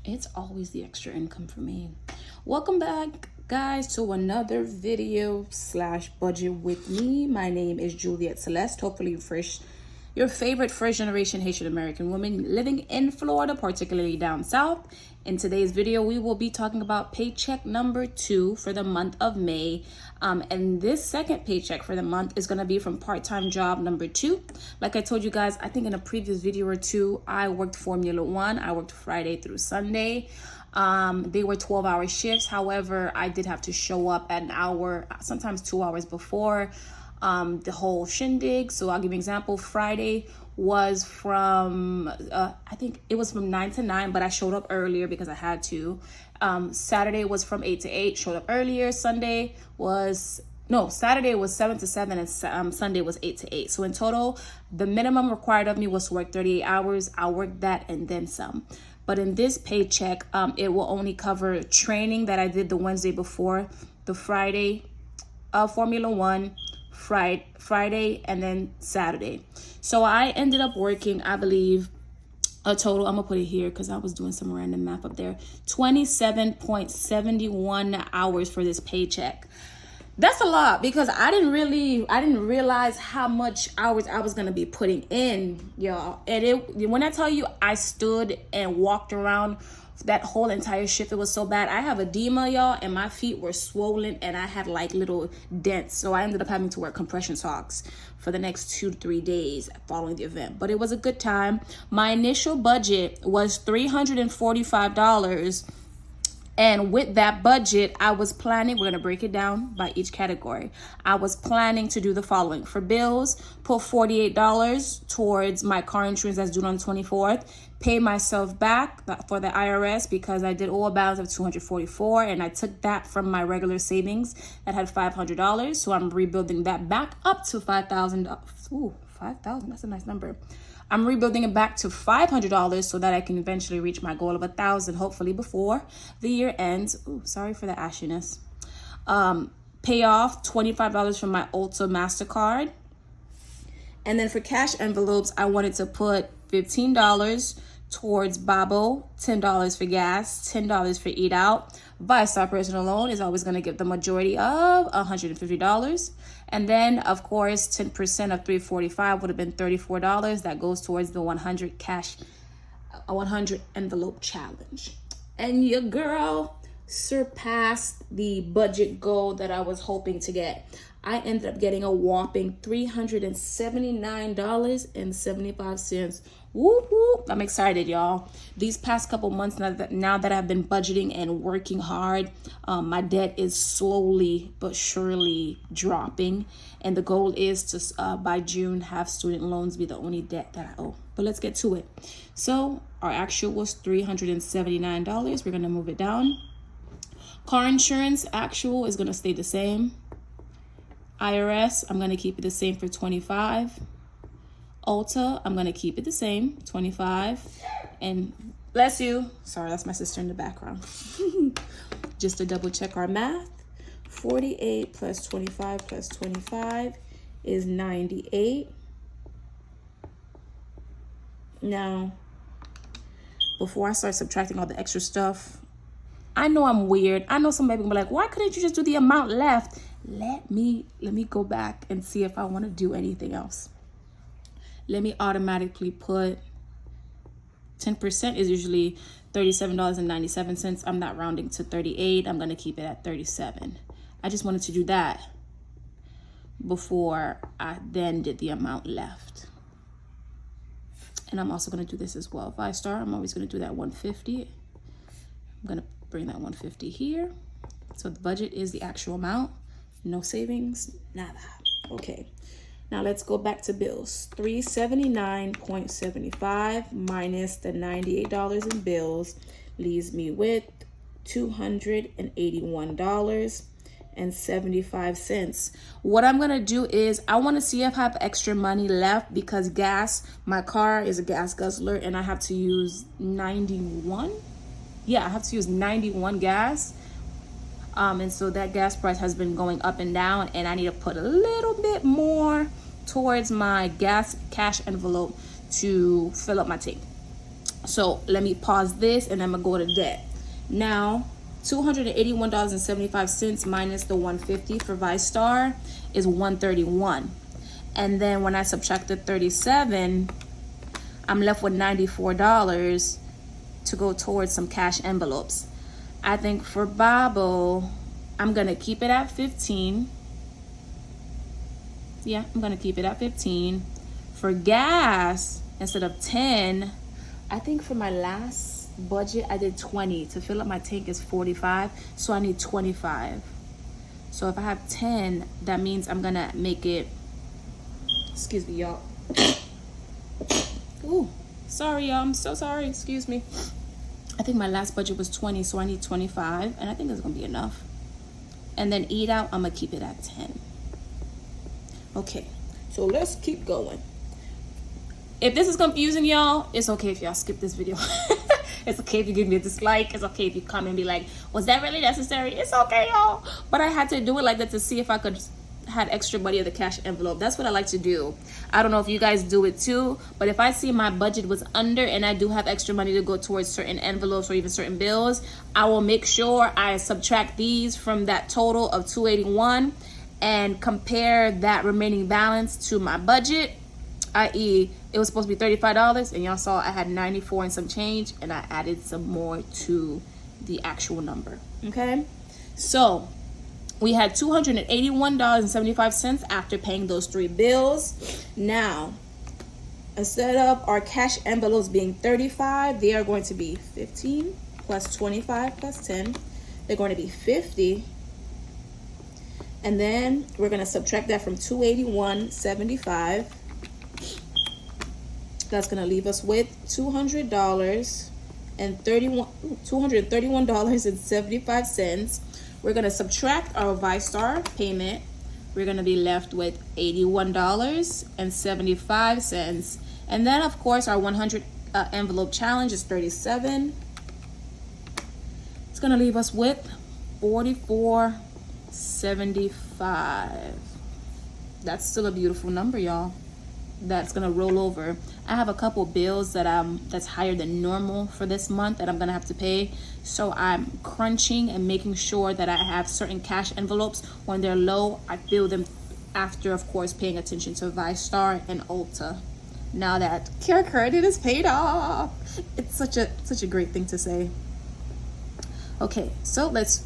It's always the extra income for me. Welcome back, guys, to another video slash budget with me. My name is Juliet Celeste. Hopefully your favorite first generation Haitian American woman living in Florida, particularly down south. In today's video, we will be talking about paycheck number 2 for the month of May. And this second paycheck for the month is going to be from part-time job number 2. Like I told you guys, I think in a previous video or two, I worked Formula 1. I worked Friday through Sunday. They were 12-hour shifts. However, I did have to show up an hour, sometimes 2 hours before the whole shindig. So I'll give you an example. Friday was from I think it was from 9 to 9, but I showed up earlier because I had to. Saturday was from 8 to 8, showed up earlier. Saturday was 7 to 7, and Sunday was 8 to 8. So in total, the minimum required of me was to work 38 hours. I worked that and then some. But in this paycheck, it will only cover training that I did the Wednesday before, the Friday Formula 1, Friday, and then Saturday. So I ended up working, I believe, a total, I'm gonna put it here because I was doing some random math up there, 27.71 hours for this paycheck. That's a lot because I didn't realize how much hours I was gonna be putting in, y'all. And when I tell you I stood and walked around that whole entire shift, it was so bad. I have edema, y'all, and my feet were swollen and I had like little dents. So I ended up having to wear compression socks for the next 2 to 3 days following the event. But it was a good time. My initial budget was $345. And with that budget, I was planning, we're gonna break it down by each category. I was planning to do the following. For bills, put $48 towards my car insurance that's due on the 24th. Pay myself back for the IRS because I did owe a balance of $244, and I took that from my regular savings that had $500. So I'm rebuilding that back up to $5,000. Ooh, $5,000, that's a nice number. I'm rebuilding it back to $500 so that I can eventually reach my goal of $1,000, hopefully before the year ends. Ooh, sorry for the ashiness. Pay off $25 from my Ulta MasterCard. And then for cash envelopes, I wanted to put $15 towards Babo, $10 for gas, $10 for eat out. ViStar personal loan is always going to give the majority of $150. And then, of course, 10% of $345 would have been $34. That goes towards the 100 envelope challenge. And your girl surpassed the budget goal that I was hoping to get. I ended up getting a whopping $379.75. Whoop, whoop. I'm excited, y'all. These past couple months, now that I've been budgeting and working hard, my debt is slowly but surely dropping. And the goal is to, by June, have student loans be the only debt that I owe. But let's get to it. So our actual was $379. We're going to move it down. Car insurance actual is going to stay the same. IRS, I'm going to keep it the same for $25. Ulta, I'm going to keep it the same, $25. And bless you. Sorry, that's my sister in the background. Just to double check our math. 48 plus 25 plus 25 is 98. Now, before I start subtracting all the extra stuff, I know I'm weird. I know some people will be like, why couldn't you just do the amount left? Let me go back and see if I want to do anything else. Let me automatically put 10% is usually $37.97. I'm not rounding to 38. I'm going to keep it at 37. I just wanted to do that before I then did the amount left. And I'm also going to do this as well. ViStar, I'm always going to do that 150. I'm going to bring that 150 here. So the budget is the actual amount. No savings, nada. Okay. Now let's go back to bills. $379.75 minus the $98 in bills leaves me with $281.75. What I'm gonna do is I want to see if I have extra money left because gas, my car is a gas guzzler and I have to use 91. Yeah, I have to use 91 gas. And so that gas price has been going up and down, and I need to put a little bit more towards my gas cash envelope to fill up my tank. So let me pause this and I'm gonna go to debt. Now, $281.75 minus the $150 for ViStar is $131. And then when I subtract the $37, I'm left with $94 to go towards some cash envelopes. I think for Bible, I'm gonna keep it at 15. Yeah, I'm gonna keep it at 15. For gas, instead of 10, I think for my last budget, I did 20. To fill up my tank is 45, so I need 25. So if I have 10, that means I'm gonna make it, excuse me, y'all. Ooh, sorry, y'all, I'm so sorry, excuse me. I think my last budget was 20, so I need 25, and I think it's gonna be enough. And then eat out, I'm gonna keep it at 10. Okay, so let's keep going. If this is confusing y'all, it's okay if y'all skip this video. It's okay if you give me a dislike. It's okay if you come and be like, was that really necessary? It's okay, y'all. But I had to do it like that to see if I could had extra money in the cash envelope. That's what I like to do. I don't know if you guys do it too, but if I see my budget was under and I do have extra money to go towards certain envelopes or even certain bills, I will make sure I subtract these from that total of $281 and compare that remaining balance to my budget, i.e. it was supposed to be $35 and y'all saw I had 94 and some change, and I added some more to the actual number. Okay, so we had $281.75 after paying those 3 bills. Now, instead of our cash envelopes being 35, they are going to be 15 plus 25 plus 10. They're going to be 50. And then we're going to subtract that from $281.75. That's going to leave us with $231.75. We're going to subtract our ViStar payment. We're going to be left with $81.75. And then, of course, our 100 envelope challenge is 37. It's going to leave us with $44.75. That's still a beautiful number, y'all. That's gonna roll over. I have a couple bills that that's higher than normal for this month that I'm gonna have to pay, so I'm crunching and making sure that I have certain cash envelopes. When they're low, I fill them after, of course, paying attention to ViStar and Ulta. Now that Care Credit is paid off, it's such a great thing to say. Okay, so let's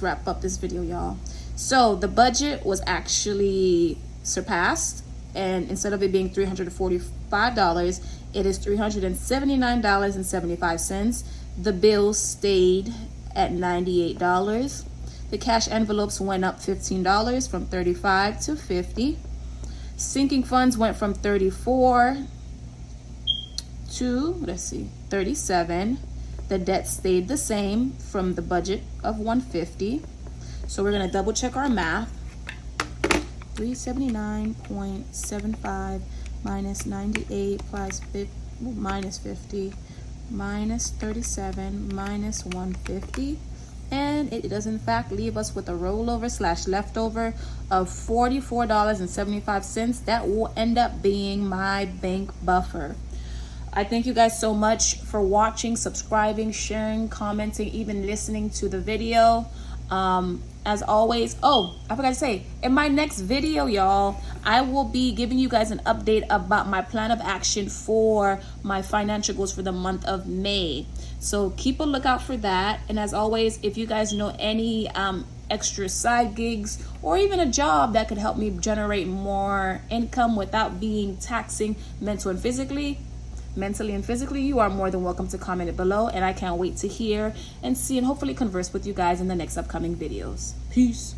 wrap up this video, y'all. So the budget was actually surpassed. And instead of it being $345, it is $379.75. The bill stayed at $98. The cash envelopes went up $15 from $35 to $50. Sinking funds went from $34 to, $37. The debt stayed the same from the budget of $150. So we're gonna double check our math. 379.75 minus 98 plus minus 50 minus 37 minus 150, and it does in fact leave us with a rollover / leftover of $44.75. That will end up being my bank buffer. I thank you guys so much for watching, subscribing, sharing, commenting, even listening to the video. As always, oh, I forgot to say, in my next video, y'all, I will be giving you guys an update about my plan of action for my financial goals for the month of May. So keep a lookout for that. And as always, if you guys know any extra side gigs or even a job that could help me generate more income without being taxing mentally and physically, you are more than welcome to comment it below, and I can't wait to hear and see and hopefully converse with you guys in the next upcoming videos. Peace.